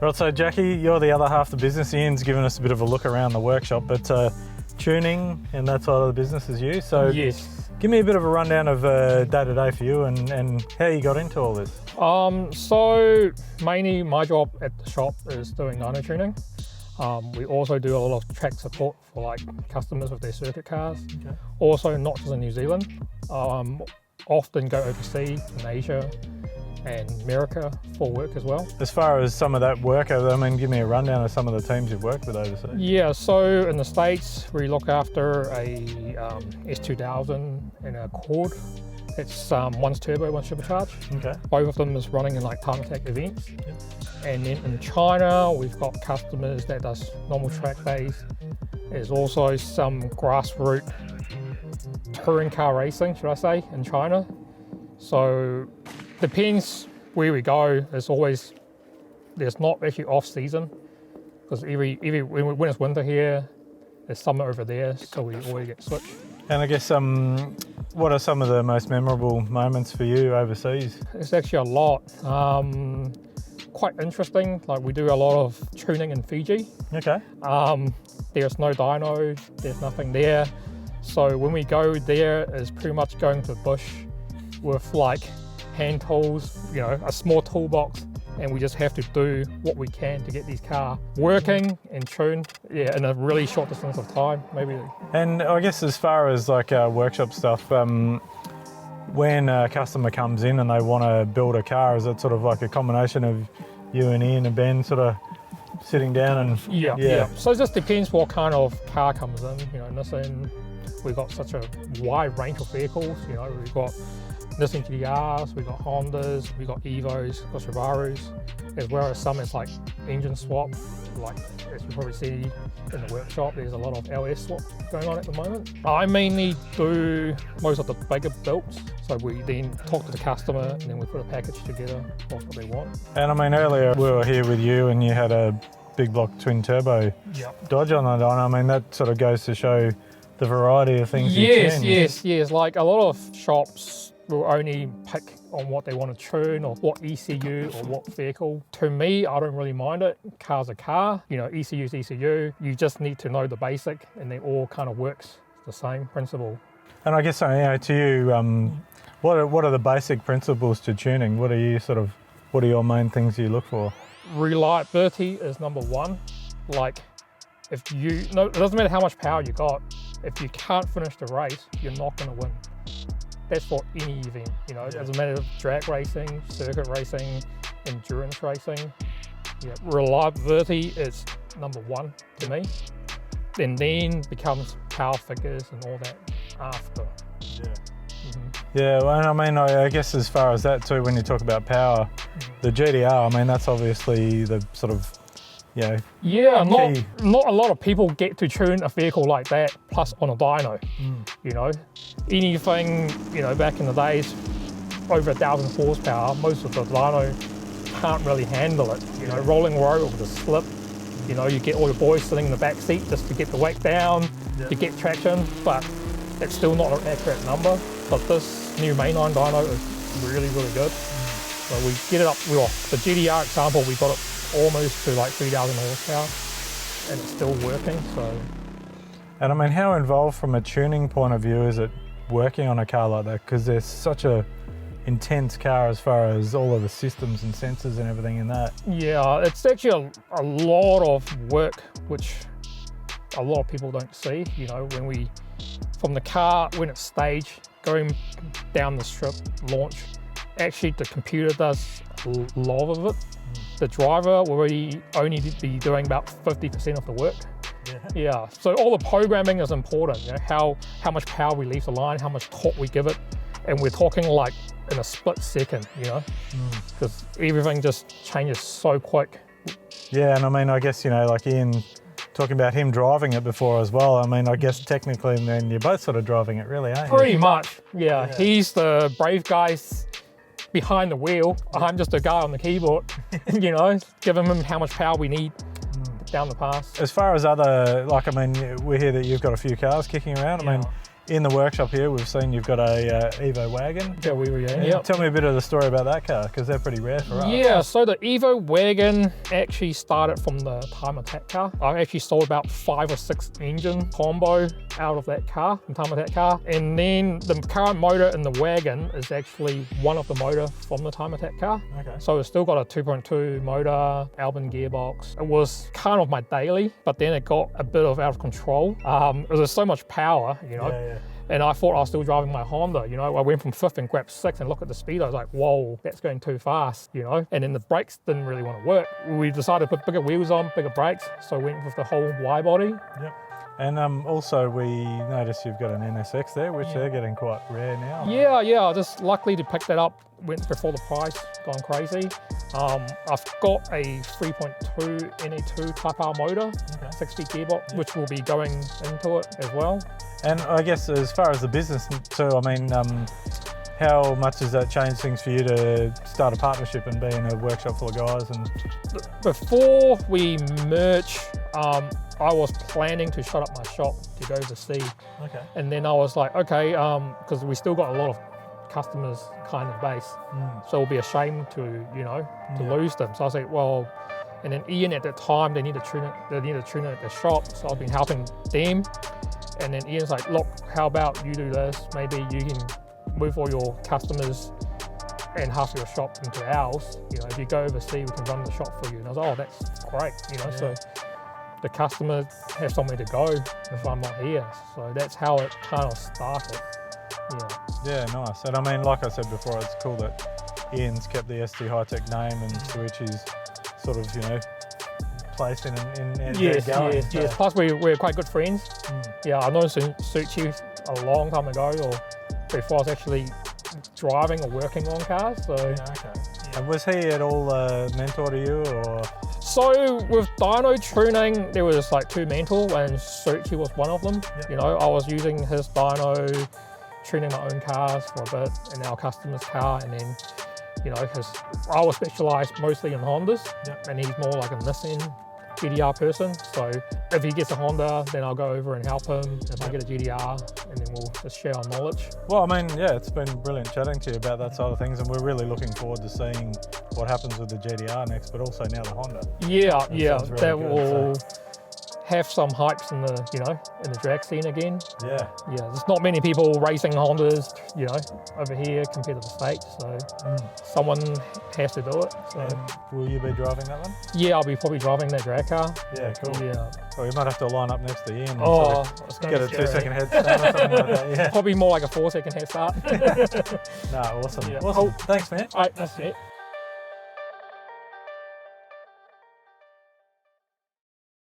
Right, so Jackie, you're the other half of the business. Ian's given us a bit of a look around the workshop, but tuning and that side of the business is you. So yes. Give me a bit of a rundown of day-to-day for you and how you got into all this. So mainly my job at the shop is doing dyno tuning. We also do a lot of track support for like customers with their circuit cars. Okay. Also not just in New Zealand, often go overseas in Asia and America for work as well. As far as some of that work, I mean, give me a rundown of some of the teams you've worked with overseas. Yeah, so in the States, we look after a S2000 and a Cord. It's one's turbo, one's supercharged. Okay. Both of them is running in like time attack events. Yep. And then in China, we've got customers that does normal track days. There's also some grassroots touring car racing, should I say, in China. So depends where we go. There's not actually off season because when it's winter here, there's summer over there, so we always get switched. And I guess what are some of the most memorable moments for you overseas? It's actually a lot. Quite interesting. Like we do a lot of tuning in Fiji. Okay. There's no dyno, there's nothing there. So when we go there, it's pretty much going to the bush with like hand tools, a small toolbox, and we just have to do what we can to get these cars working and tuned, in a really short distance of time, maybe. And I guess as far as like workshop stuff, when a customer comes in and they want to build a car, is it sort of like a combination of you and Ian and Ben sort of sitting down and... Yeah. So it just depends what kind of car comes in. Nissan, we've got such a wide range of vehicles. We've got Nissan GTRs, we've got Hondas, we've got Evos, we've got Subarus, as well as some it's like engine swap, like as you probably see in the workshop, there's a lot of LS swap going on at the moment. I mainly do most of the bigger builds, so we then talk to the customer and then we put a package together of what they want. And I mean, earlier we were here with you and you had a big block twin turbo Dodge on the dyno. I mean, that sort of goes to show the variety of things you can. Yes. Like a lot of shops will only pick on what they want to tune or what ECU or what vehicle. To me, I don't really mind it. Car's a car, ECU is ECU. You just need to know the basic and they all kind of works the same principle. And I guess, to you, what are the basic principles to tuning? What are your main things you look for? Reliability is number one. Like it doesn't matter how much power you got, if you can't finish the race, you're not going to win. That's for any event, It doesn't matter if drag racing, circuit racing, endurance racing. Yeah, reliability is number one to me. And then becomes power figures and all that after. Yeah. Mm-hmm. Yeah, well, and I mean, I guess as far as that too, when you talk about power, the GTR, I mean, that's obviously the sort of, not a lot of people get to tune a vehicle like that, plus on a dyno. Anything, back in the days, over 1,000 horsepower, most of the dyno can't really handle it. Rolling road with a slip, you get all your boys sitting in the back seat just to get the weight down, to get traction, but it's still not an accurate number. But this new mainline dyno is really, really good. So we get it up, the GTR example, we got it almost to like 3,000 horsepower and it's still working. So. And I mean, how involved from a tuning point of view is it working on a car like that? Because there's such a intense car as far as all of the systems and sensors and everything in that. Yeah, it's actually a lot of work, which a lot of people don't see. From the car, when it's staged, going down the strip, launch, actually the computer does a lot of it. The driver will only be doing about 50% of the work. Yeah. So all the programming is important. How much power we leave the line, how much torque we give it, and we're talking like in a split second. Because everything just changes so quick. Yeah, and I mean, I guess like Ian talking about him driving it before as well. I mean, I guess technically, then you're both sort of driving it, really, aren't you? Pretty much. Yeah. He's the brave guy behind the wheel. I'm just a guy on the keyboard, giving him how much power we need down the pass. As far as other, we hear that you've got a few cars kicking around. I mean, in the workshop here, we've seen you've got a Evo wagon. Yeah, we were, yeah. Tell me a bit of the story about that car, because they're pretty rare for us. Yeah, so the Evo wagon actually started from the Hi-Tec car. I actually sold about 5 or 6 engine combo out of that car, the Hi-Tec car. And then the current motor in the wagon is actually one of the motor from the Hi-Tec car. Okay. So it's still got a 2.2 motor, Albin gearbox. It was kind of my daily, but then it got a bit of out of control. There was so much power, you know. Yeah. And I thought I was still driving my Honda, you know. I went from 5th and grabbed 6th and looked at the speed. I was like, whoa, that's going too fast, you know. And then the brakes didn't really want to work. We decided to put bigger wheels on, bigger brakes. So we went with the whole Y body. Yep. And also we noticed you've got an NSX there, which they're getting quite rare now. Yeah. I just luckily to pick that up, went before the price, gone crazy. I've got a 3.2 NE2 Type R motor, 6-speed gearbox, which will be going into it as well. And I guess as far as the business too, I mean, how much has that changed things for you to start a partnership and be in a workshop full of guys? And before we merge, I was planning to shut up my shop to go overseas. Okay. And then I was like, okay, because we still got a lot of customers kind of base, so it'll be a shame to, you know, to lose them. So I was like, well, and then Ian at that time, they need to tune it at the shop. So I've been helping them. And then Ian's like, look, how about you do this? Maybe you can move all your customers and half your shop into ours. You know, if you go overseas, we can run the shop for you. And I was like, oh, that's great. You know, so the customers have somewhere to go if I'm not here. So that's how it kind of started. Yeah, nice. And I mean, like I said before, it's cool that Ian's kept the ST Hi-Tec name and Suichi's sort of, you know, place in yes. So. Plus, we're quite good friends. Yeah, I've known Suichi a long time ago, or before I was actually driving or working on cars. So. And was he at all a mentor to you, or? So with dyno tuning, there was like 2 mentors, and Suichi was one of them. You know, I was using his dyno, tuning my own cars for a bit, and our customer's car, and then, you know, because I was specialised mostly in Hondas, and he's more like a Nissan GDR person. So if he gets a Honda, then I'll go over and help him. If I get a GDR, and then we'll just share our knowledge. Well, I mean, yeah, it's been brilliant chatting to you about that side of things, and we're really looking forward to seeing what happens with the GDR next, but also now the Honda. Yeah, really that will have some hypes in the, you know, in the drag scene again. Yeah, there's not many people racing Hondas, you know, over here compared to the States, so someone has to do it. So. Will you be driving that one? Yeah, I'll be probably driving that drag car. Yeah, cool. Yeah. Well, you might have to line up next to Ian and Oh, get a 2-second head start or something like that. Yeah. Probably more like a 4-second head start. No, awesome. Yeah. Awesome. Thanks, man. All right, that's it.